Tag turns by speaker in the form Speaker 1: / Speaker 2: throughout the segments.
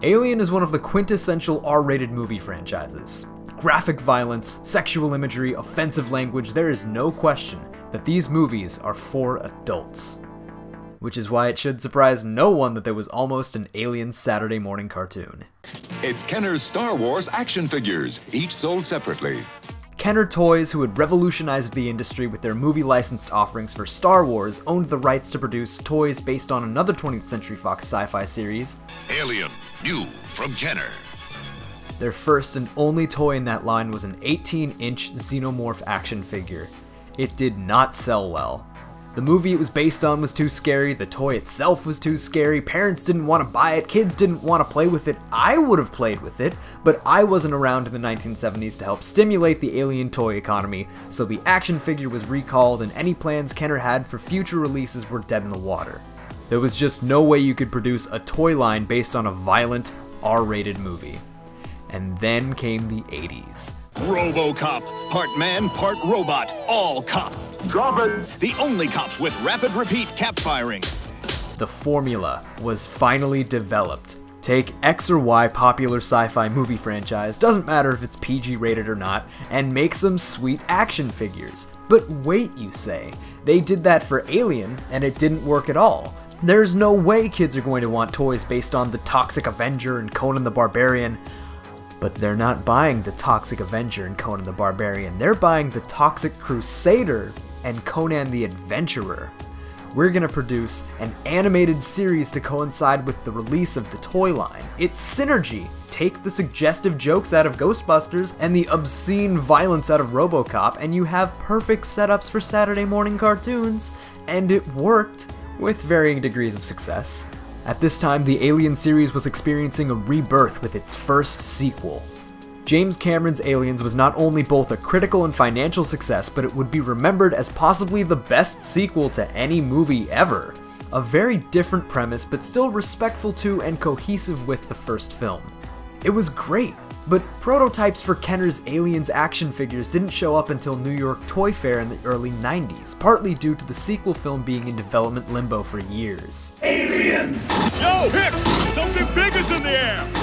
Speaker 1: Alien is one of the quintessential R-rated movie franchises. Graphic violence, sexual imagery, offensive language, there is no question that these movies are for adults. Which is why it should surprise no one that there was almost an Alien Saturday morning cartoon.
Speaker 2: It's Kenner's Star Wars action figures, each sold separately.
Speaker 1: Kenner Toys, who had revolutionized the industry with their movie-licensed offerings for Star Wars, owned the rights to produce toys based on another 20th Century Fox sci-fi series,
Speaker 3: Alien, new from Kenner.
Speaker 1: Their first and only toy in that line was an 18-inch xenomorph action figure. It did not sell well. The movie it was based on was too scary, the toy itself was too scary, parents didn't want to buy it, kids didn't want to play with it. I would have played with it, but I wasn't around in the 1970s to help stimulate the Alien toy economy, so the action figure was recalled and any plans Kenner had for future releases were dead in the water. There was just no way you could produce a toy line based on a violent, R-rated movie. And then came the 80s.
Speaker 4: RoboCop, part man, part robot, all cop.
Speaker 5: Drop it!
Speaker 4: The only cops with rapid repeat cap firing.
Speaker 1: The formula was finally developed. Take X or Y popular sci-fi movie franchise, doesn't matter if it's PG rated or not, and make some sweet action figures. But wait, you say, they did that for Alien and it didn't work at all. There's no way kids are going to want toys based on the Toxic Avenger and Conan the Barbarian. But they're not buying the Toxic Avenger and Conan the Barbarian, they're buying the Toxic Crusader and Conan the Adventurer. We're gonna produce an animated series to coincide with the release of the toy line. It's synergy. Take the suggestive jokes out of Ghostbusters and the obscene violence out of RoboCop, and you have perfect setups for Saturday morning cartoons. And it worked, with varying degrees of success. At this time, the Alien series was experiencing a rebirth with its first sequel. James Cameron's Aliens was not only both a critical and financial success, but it would be remembered as possibly the best sequel to any movie ever. A very different premise, but still respectful to and cohesive with the first film. It was great, but prototypes for Kenner's Aliens action figures didn't show up until New York Toy Fair in the early 90s, partly due to the sequel film being in development limbo for years.
Speaker 5: Aliens!
Speaker 4: Yo, Hicks! Something big is in the air!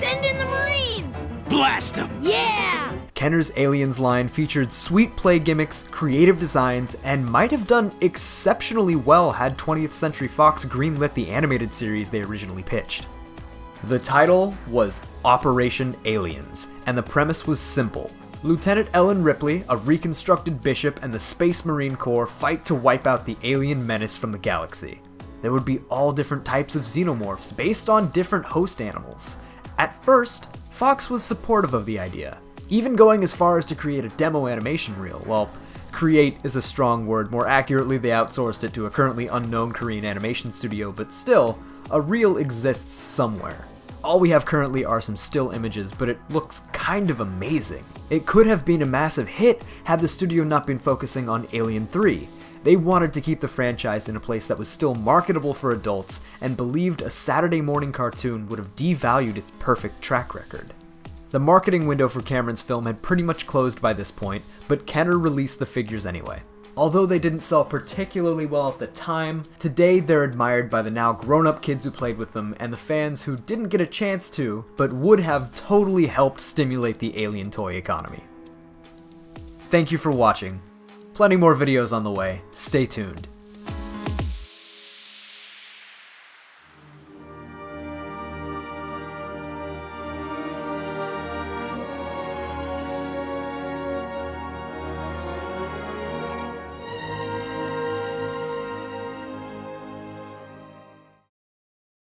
Speaker 6: Send in the Marines!
Speaker 4: Blast them!
Speaker 6: Yeah!
Speaker 1: Kenner's Aliens line featured sweet play gimmicks, creative designs, and might have done exceptionally well had 20th Century Fox greenlit the animated series they originally pitched. The title was Operation Aliens, and the premise was simple. Lieutenant Ellen Ripley, a reconstructed bishop, and the Space Marine Corps fight to wipe out the alien menace from the galaxy. There would be all different types of xenomorphs based on different host animals. At first, Fox was supportive of the idea, even going as far as to create a demo animation reel. Well, create is a strong word, more accurately they outsourced it to a currently unknown Korean animation studio, but still, a reel exists somewhere. All we have currently are some still images, but it looks kind of amazing. It could have been a massive hit had the studio not been focusing on Alien 3. They wanted to keep the franchise in a place that was still marketable for adults and believed a Saturday morning cartoon would have devalued its perfect track record. The marketing window for Cameron's film had pretty much closed by this point, but Kenner released the figures anyway. Although they didn't sell particularly well at the time, today they're admired by the now grown-up kids who played with them and the fans who didn't get a chance to, but would have totally helped stimulate the Alien toy economy. Thank you for watching. Plenty more videos on the way. Stay tuned.